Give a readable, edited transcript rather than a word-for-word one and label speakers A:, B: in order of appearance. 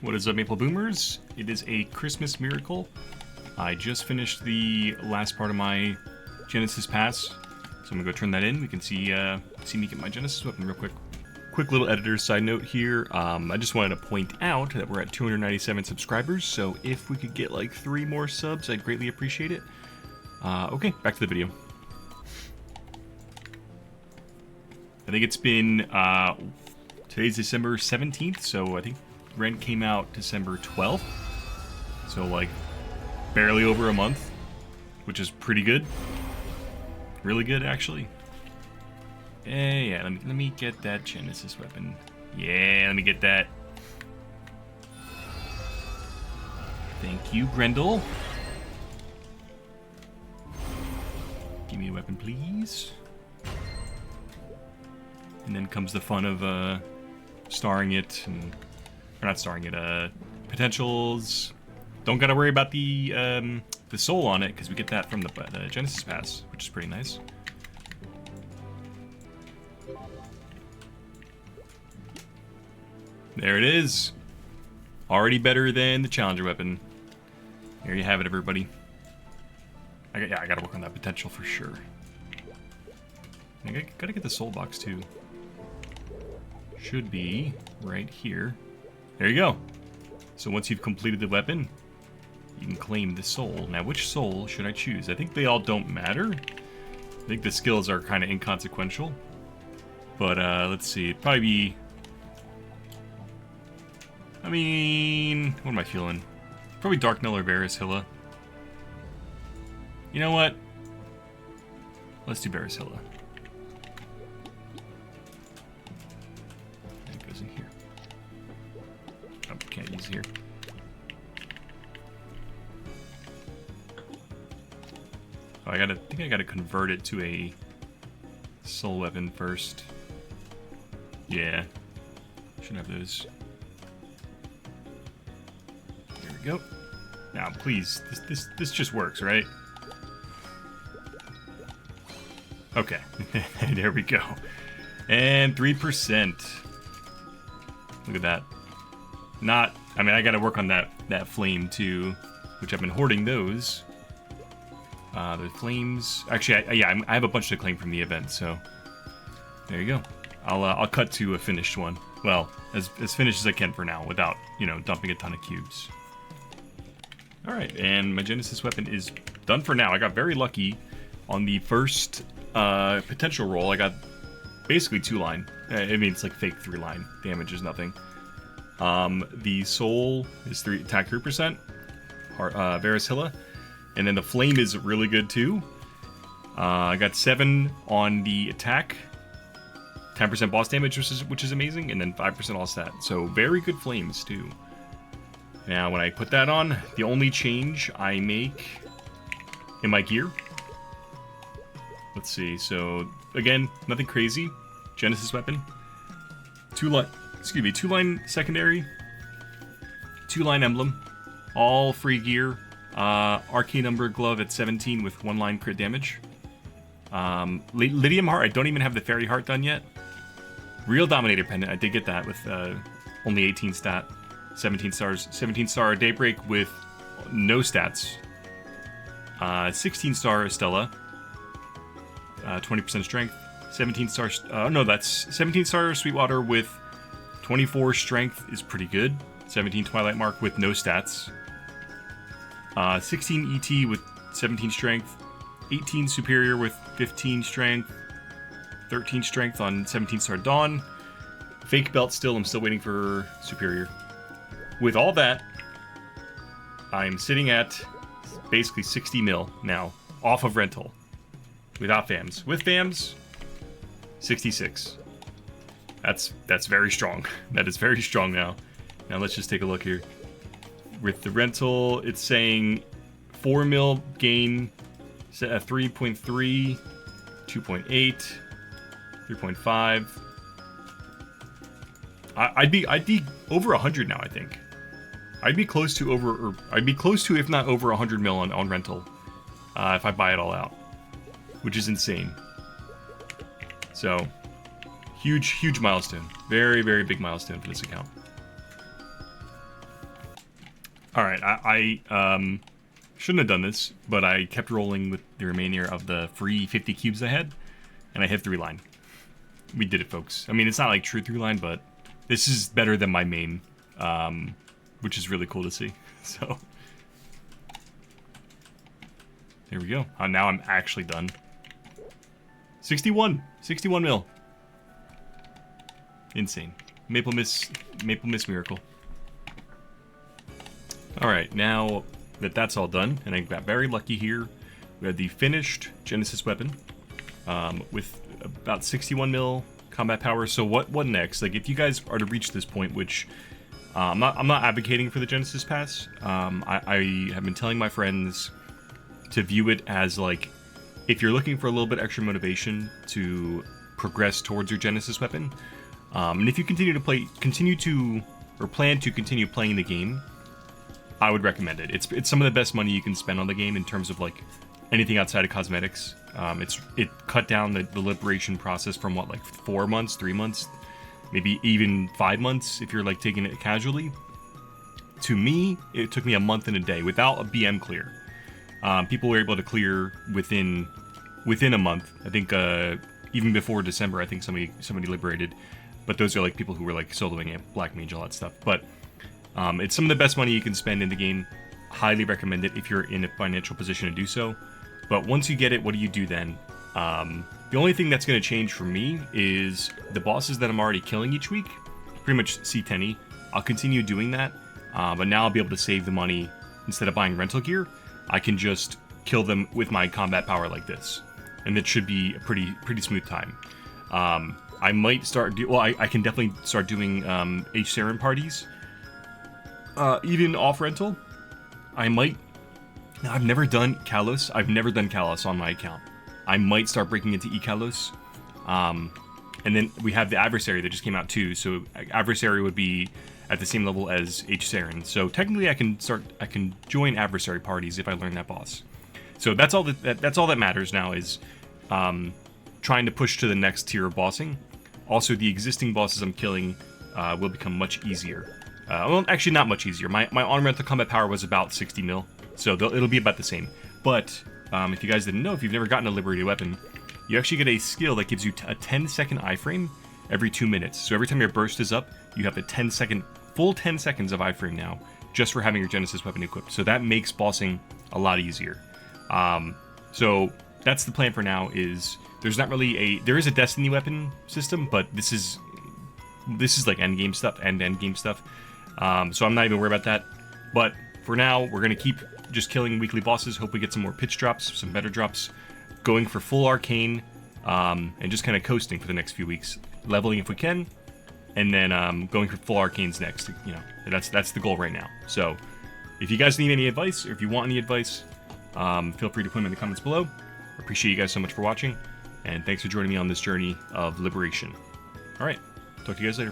A: What is up, Maple Boomers? It is a Christmas miracle. I just finished the last part of my Genesis pass, so I'm gonna go turn that in. We can see me get my Genesis weapon real quick. Quick little editor's side note here. I just wanted to point out that we're at 297 subscribers, so if we could get like 3 more subs, I'd greatly appreciate it. Okay, back to the video. I think it's been, today's December 17th, so I think Rent came out December 12th. So like, barely over a month, which is pretty good. Really good, actually. Yeah, let me get that Genesis weapon. Yeah, let me get that. Thank you, Grendel. Give me a weapon, please. And then comes the fun of starring it, or not starring it, potentials. Don't gotta worry about the soul on it, because we get that from the Genesis Pass, which is pretty nice. There it is. Already better than the Challenger weapon. There you have it, everybody. I gotta work on that potential for sure. I gotta get the soul box too. Should be right here. There you go. So once you've completed the weapon, you can claim the soul. Now, which soul should I choose? I think they all don't matter. I think the skills are kind of inconsequential. But let's see. It'd probably be... I mean, what am I feeling? Probably Darknell or Varishilla. You know what? Let's do Varishilla. It goes in here. Oh, can't use it here. Oh, I think I gotta convert it to a soul weapon first. Yeah. Should have those. There we go. Now, please, this just works, right? Okay, there we go. And 3%. Look at that. I mean, I gotta work on that flame too, which I've been hoarding those. The flames. Actually, I have a bunch to claim from the event, so there you go. I'll cut to a finished one. Well, as finished as I can for now, without dumping a ton of cubes. All right, and my Genesis weapon is done for now. I got very lucky on the first potential roll. I got basically 2-line. I mean, it's like fake 3-line. Damage is nothing. The soul is attack 3%. Varishilla. And then the flame is really good too. I got 7 on the attack. 10% boss damage, which is amazing. And then 5% all stat. So very good flames too. Now when I put that on, the only change I make in my gear. Let's see, so again, nothing crazy. Genesis weapon. 2-line secondary. 2-line emblem. All free gear. Arcane Umber glove at 17 with 1-line crit damage. Lydium heart, I don't even have the fairy heart done yet. Real Dominator pendant, I did get that with only 18 stat. 17 stars. 17 star Daybreak with no stats. 16 star Estella. 20% strength. 17 star. No, that's 17 star Sweetwater with 24 strength is pretty good. 17 Twilight Mark with no stats. 16 ET with 17 strength. 18 Superior with 15 strength. 13 strength on 17 star Dawn. Fake belt still. I'm still waiting for Superior. With all that, I'm sitting at basically 60 mil now, off of rental. Without FAMs. With FAMs, 66. That's very strong. That is very strong now. Now let's just take a look here. With the rental, it's saying 4 mil gain, 3.3, 2.8, 3.5. I'd be over 100 now, I think. I'd be close to if not over 100 mil on rental, if I buy it all out, which is insane. So, huge milestone. Very, very big milestone for this account. All right, I shouldn't have done this, but I kept rolling with the remainder of the free 50 cubes I had, and I hit 3-line. We did it, folks. I mean, it's not like true 3-line, but this is better than my main, which is really cool to see. So, there we go. Now I'm actually done. 61 mil. Insane. Maple Miss Miracle. Alright, now that that's all done, and I got very lucky here, we have the finished Genesis weapon with about 61 mil combat power. So what next? Like, if you guys are to reach this point, which I'm not advocating for the Genesis Pass. I have been telling my friends to view it as, like, if you're looking for a little bit extra motivation to progress towards your Genesis weapon, and if you plan to continue playing the game, I would recommend it. It's some of the best money you can spend on the game in terms of, like, anything outside of cosmetics. It cut down the liberation process from, what, like 4 months, 3 months, maybe even 5 months if you're, like, taking it casually. To me, it took me a month and a day without a BM clear. People were able to clear within a month. I think even before December, I think somebody liberated. But those are, like, people who were, like, soloing it, Black Mage, all that stuff. But it's some of the best money you can spend in the game. Highly recommend it if you're in a financial position to do so. But once you get it, what do you do then? The only thing that's going to change for me is the bosses that I'm already killing each week. Pretty much C10y. I'll continue doing that. But now I'll be able to save the money. Instead of buying rental gear, I can just kill them with my combat power like this. And it should be a pretty smooth time. I might start... I can definitely start doing H-Saren parties. Even off rental. I might... Now, I've never done Kalos. I've never done Kalos on my account. I might start breaking into E-Kalos. And then we have the Adversary that just came out too. So Adversary would be at the same level as H-Saren. So technically I can join Adversary parties if I learn that boss. So that's all that matters now is trying to push to the next tier of bossing. Also, the existing bosses I'm killing will become much easier. Well, actually not much easier. My on-rental combat power was about 60 mil. So it'll be about the same. But if you guys didn't know, if you've never gotten a liberated weapon, you actually get a skill that gives you a 10-second iframe every 2 minutes. So every time your burst is up, you have a full 10 seconds of iframe now, just for having your Genesis weapon equipped. So that makes bossing a lot easier. So that's the plan for now. Is there's not really there is a Destiny weapon system, but this is like end game stuff. So I'm not even worried about that. But for now, we're gonna keep just killing weekly bosses. Hope we get some more pitch drops, some better drops. Going for full arcane, and just kind of coasting for the next few weeks. Leveling if we can, and then going for full arcanes next. You know, that's the goal right now. So if you guys need any advice, or if you want any advice, feel free to put them in the comments below. Appreciate you guys so much for watching, and thanks for joining me on this journey of liberation. All right, talk to you guys later.